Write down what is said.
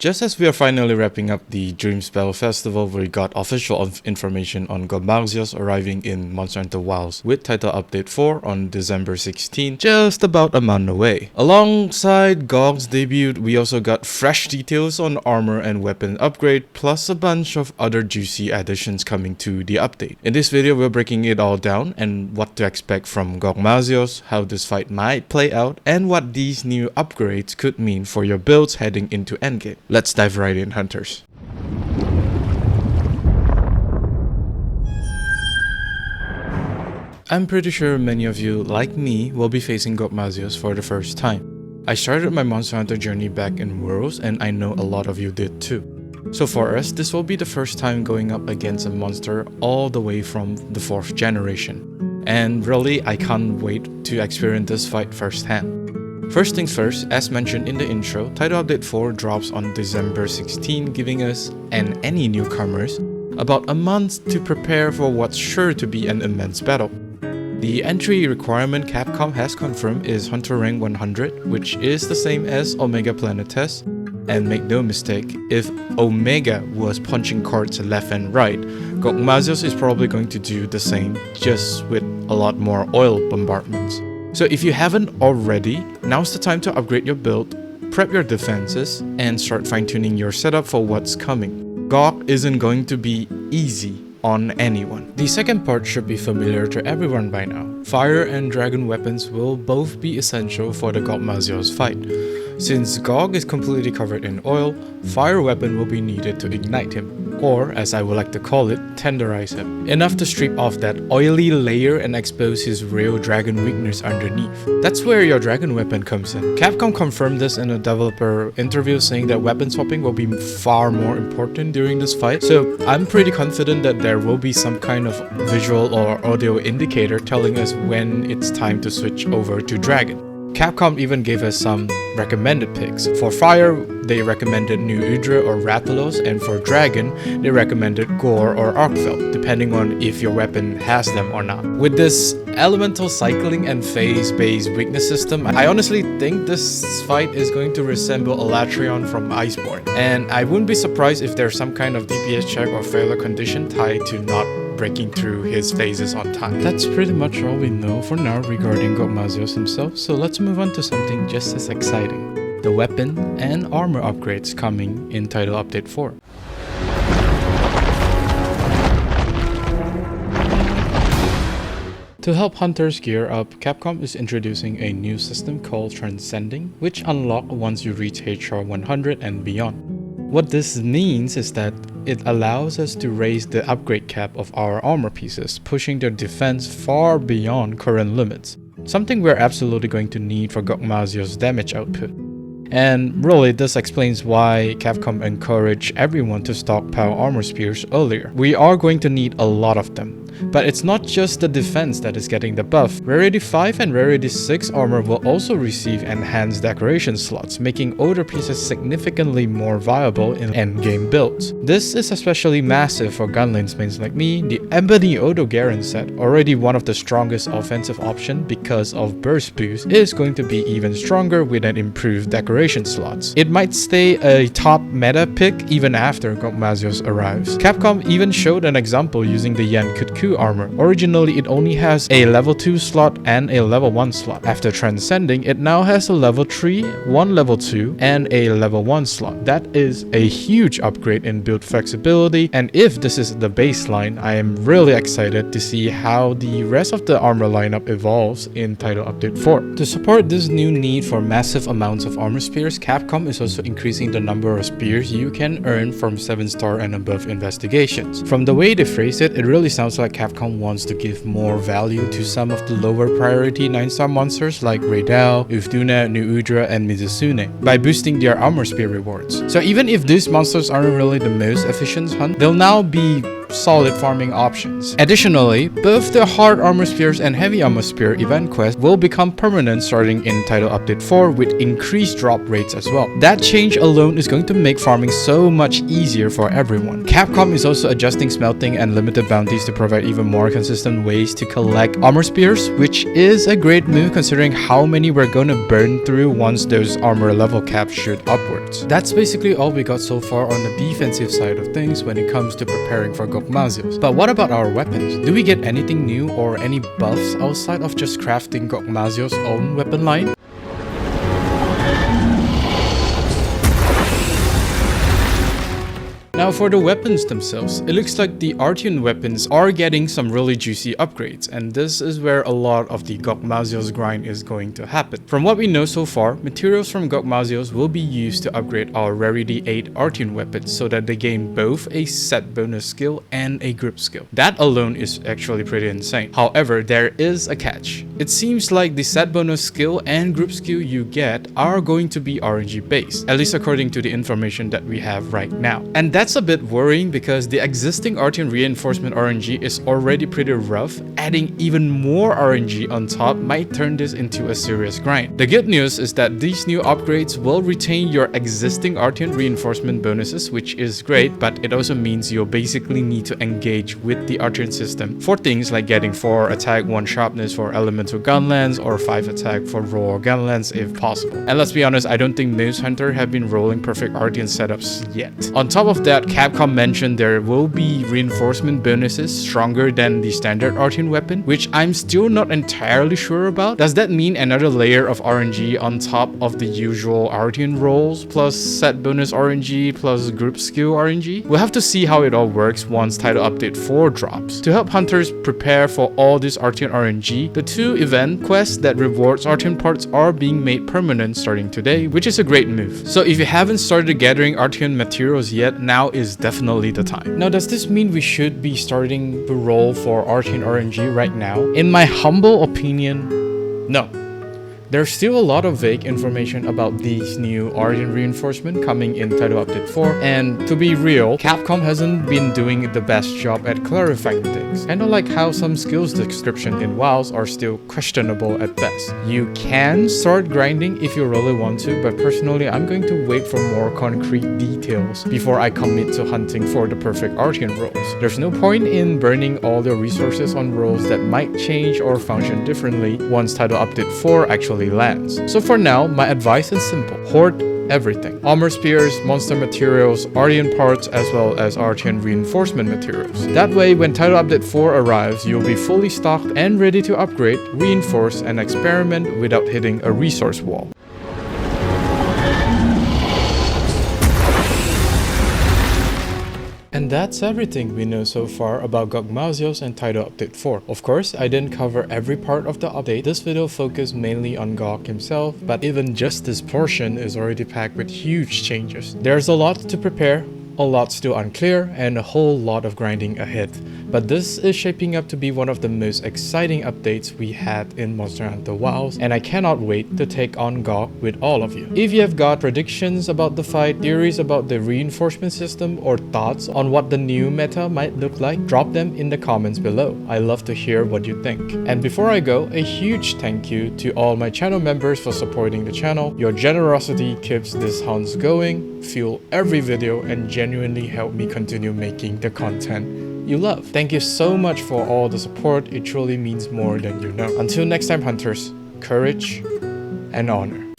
Just as we are finally wrapping up the Dream Spell Festival, we got official information on Gogmazios arriving in Monster Hunter Wilds with title update 4 on December 16, just about a month away. Alongside GOG's debut, we also got fresh details on armor and weapon upgrade, plus a bunch of other juicy additions coming to the update. In this video, we're breaking it all down and what to expect from Gogmazios, how this fight might play out, and what these new upgrades could mean for your builds heading into endgame. Let's dive right in, hunters. I'm pretty sure many of you, like me, will be facing Gogmazios for the first time. I started my Monster Hunter journey back in Worlds, and I know a lot of you did too. So for us, this will be the first time going up against a monster all the way from the 4th generation. And really, I can't wait to experience this fight firsthand. First things first, as mentioned in the intro, Title Update 4 drops on December 16, giving us, and any newcomers, about a month to prepare for what's sure to be an immense battle. The entry requirement Capcom has confirmed is Hunter Rank 100, which is the same as Omega Planet Test. And make no mistake, if Omega was punching cards left and right, Gogmazios is probably going to do the same, just with a lot more oil bombardments. So if you haven't already, now's the time to upgrade your build, prep your defenses, and start fine-tuning your setup for what's coming. GOG isn't going to be easy on anyone. The second part should be familiar to everyone by now. Fire and dragon weapons will both be essential for the Gogmazios fight. Since GOG is completely covered in oil, fire weapon will be needed to ignite him, or as I would like to call it, tenderize him. Enough to strip off that oily layer and expose his real dragon weakness underneath. That's where your dragon weapon comes in. Capcom confirmed this in a developer interview, saying that weapon swapping will be far more important during this fight, so I'm pretty confident that there will be some kind of visual or audio indicator telling us when it's time to switch over to dragon. Capcom even gave us some recommended picks. For fire, they recommended New Udra or Rathalos, and for dragon, they recommended Gore or Arkfeld, depending on if your weapon has them or not. With this elemental cycling and phase-based weakness system, I honestly think this fight is going to resemble Alatreon from Iceborne, and I wouldn't be surprised if there's some kind of DPS-check or failure condition tied to not breaking through his phases on time. That's pretty much all we know for now regarding Gogmazios himself, so let's move on to something just as exciting: the weapon and armor upgrades coming in Title Update 4. To help hunters gear up, Capcom is introducing a new system called Transcending, which unlocks once you reach HR 100 and beyond. What this means is that it allows us to raise the upgrade cap of our armor pieces, pushing their defense far beyond current limits, something we're absolutely going to need for Gogmazios' damage output. And really, this explains why Capcom encouraged everyone to stockpile Armour Spheres earlier. We are going to need a lot of them. But it's not just the defense that is getting the buff. Rarity 5 and Rarity 6 armor will also receive enhanced decoration slots, making older pieces significantly more viable in endgame builds. This is especially massive for Gunlance mains like me. The Ebony Odo GL set, already one of the strongest offensive options because of burst boost, is going to be even stronger with an improved decoration slots. It might stay a top meta pick even after Gogmazios arrives. Capcom even showed an example using the Yan Kutku armor. Originally, it only has a level 2 slot and a level 1 slot. After Transcending, it now has a level 3, 1 level 2, and a level 1 slot. That is a huge upgrade in build flexibility, and if this is the baseline, I am really excited to see how the rest of the armor lineup evolves in Title Update 4. To support this new need for massive amounts of armor spears, Capcom is also increasing the number of spears you can earn from 7-star and above investigations. From the way they phrase it, it really sounds like Capcom wants to give more value to some of the lower priority 9-star monsters like Raidal, Ufduna, New Udra, and Mizusune by boosting their Armour Sphere rewards. So even if these monsters aren't really the most efficient hunt, they'll now be solid farming options. Additionally, both the Hard Armour Spheres and Heavy Armour Sphere event quests will become permanent starting in Title Update 4 with increased drop rates as well. That change alone is going to make farming so much easier for everyone. Capcom is also adjusting smelting and limited bounties to provide even more consistent ways to collect Armour Spears, which is a great move considering how many we're gonna burn through once those armor level caps shoot upwards. That's basically all we got so far on the defensive side of things when it comes to preparing for Gogmazios. But what about our weapons? Do we get anything new or any buffs outside of just crafting Gogmazios' own weapon line? Now for the weapons themselves, it looks like the Artian weapons are getting some really juicy upgrades, and this is where a lot of the Gogmazios grind is going to happen. From what we know so far, materials from Gogmazios will be used to upgrade our Rarity 8 Artian weapons so that they gain both a set bonus skill and a grip skill. That alone is actually pretty insane. However, there is a catch. It seems like the set bonus skill and group skill you get are going to be RNG based, at least according to the information that we have right now. And that's a bit worrying because the existing Artian reinforcement RNG is already pretty rough. Adding even more RNG on top might turn this into a serious grind. The good news is that these new upgrades will retain your existing Artian reinforcement bonuses, which is great, but it also means you'll basically need to engage with the Artian system for things like getting 4 attack, 1 sharpness for elemental Gunlance, or 5 attack for raw Gunlance if possible. And let's be honest, I don't think most hunters have been rolling perfect Artian setups yet. On top of that, Capcom mentioned there will be reinforcement bonuses stronger than the standard Artian weapon, which I'm still not entirely sure about. Does that mean another layer of RNG on top of the usual Artian rolls, plus set bonus RNG, plus group skill RNG? We'll have to see how it all works once Title Update 4 drops. To help hunters prepare for all this Artian RNG, the 2 event quests that rewards Artian parts are being made permanent starting today, which is a great move. So if you haven't started gathering Artian materials yet, now is definitely the time. Now, does this mean we should be starting to roll for Artian RNG right now? In my humble opinion, no. There's still a lot of vague information about these new Artian reinforcement coming in Title Update 4, and to be real, Capcom hasn't been doing the best job at clarifying things. Kinda like how some skills description in WoWs are still questionable at best. You can start grinding if you really want to, but personally I'm going to wait for more concrete details before I commit to hunting for the perfect Artian rolls. There's no point in burning all the resources on rolls that might change or function differently once Title Update 4 actually lands. So for now, my advice is simple. Hoard everything. Armour Spears, monster materials, Artian parts, as well as Artian reinforcement materials. That way, when Title Update 4 arrives, you'll be fully stocked and ready to upgrade, reinforce, and experiment without hitting a resource wall. And that's everything we know so far about Gogmazios and Title Update 4. Of course, I didn't cover every part of the update. This video focused mainly on GOG himself, but even just this portion is already packed with huge changes. There's a lot to prepare, a lot still unclear, and a whole lot of grinding ahead. But this is shaping up to be one of the most exciting updates we had in Monster Hunter Wilds, and I cannot wait to take on GOG with all of you. If you have got predictions about the fight, theories about the reinforcement system, or thoughts on what the new meta might look like, drop them in the comments below. I love to hear what you think. And before I go, a huge thank you to all my channel members for supporting the channel. Your generosity keeps this hunt going, fuel every video, and genuinely help me continue making the content you love. Thank you so much for all the support. It truly means more than you know. Until next time, hunters, courage and honor.